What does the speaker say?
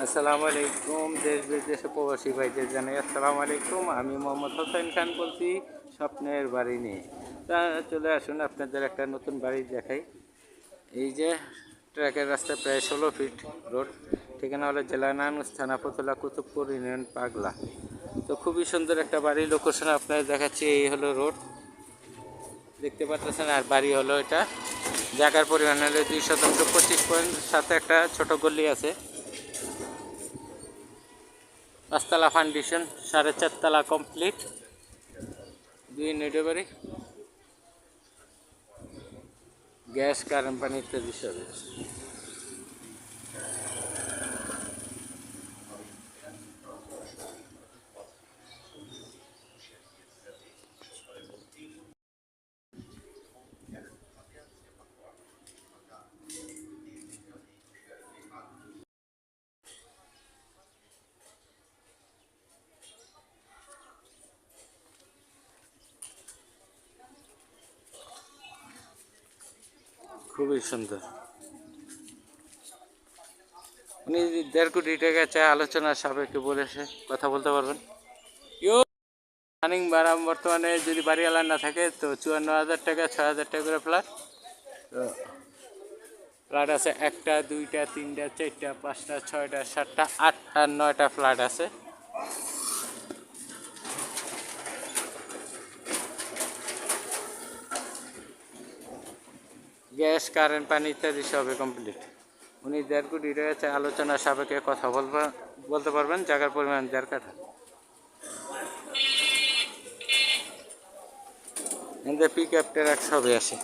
আসসালামু আলাইকুম। দেশ বিদেশে প্রবাসী ভাইদের জানাই আসসালামু আলাইকুম। আমি মোহাম্মদ হোসেন খান বলছি স্বপ্নের বাড়ি নিয়ে। তা চলে আসুন আপনাদের একটা নতুন বাড়ি দেখাই। এই যে ট্র্যাকের রাস্তা প্রায় 16 ফিট রোড, ঠিকানা হলো জেলা নারায়ণগঞ্জ, থানা ফতুল্লা, কুতুবপুর ইউনিয়ন, পাগলা। তো খুবই সুন্দর একটা বাড়ি লোকেশন আপনাদের দেখাচ্ছি। এই হলো রোড, দেখতে পাচ্ছেন। আর বাড়ি হলো এটা, জায়গার পরিমাণ হলো 2 শতাংশ, 25 পয়েন্ট, সাথে একটা ছোট গলি আছে। 5 তলা ফাউন্ডেশন, 4.5 তলা কমপ্লিট, 2 ইউনিটের বাড়ি, গ্যাস, কারেন্ট, পানি ইত্যাদি সব আছে। খুবই সুন্দর। উনি 1.5 কোটি টাকা চায়, আলোচনার সাপেক্ষে বলেছে, কথা বলতে পারবেন। রানিং ভাড়া বর্তমানে যদি বাড়িওয়ালা না থাকে তো 54,000 টাকা, 6,000 টাকা করে ফ্ল্যাট। তো ফ্ল্যাট আছে 1টা, 2টা, 3টা, 4টা, 5টা, 6টা, 7টা, 8টা, 9টা ফ্ল্যাট আছে। গ্যাস, কারেন্ট, পানি ইত্যাদি সবই কমপ্লিট। উনি 1.5 কোটি টাকা চায়, আলোচনার সাপেক্ষে কথা বলতে পারবেন। জায়গার পরিমাণ 1.5 কাঠা। এদের পিক আপ ট্রাক সবই আছে।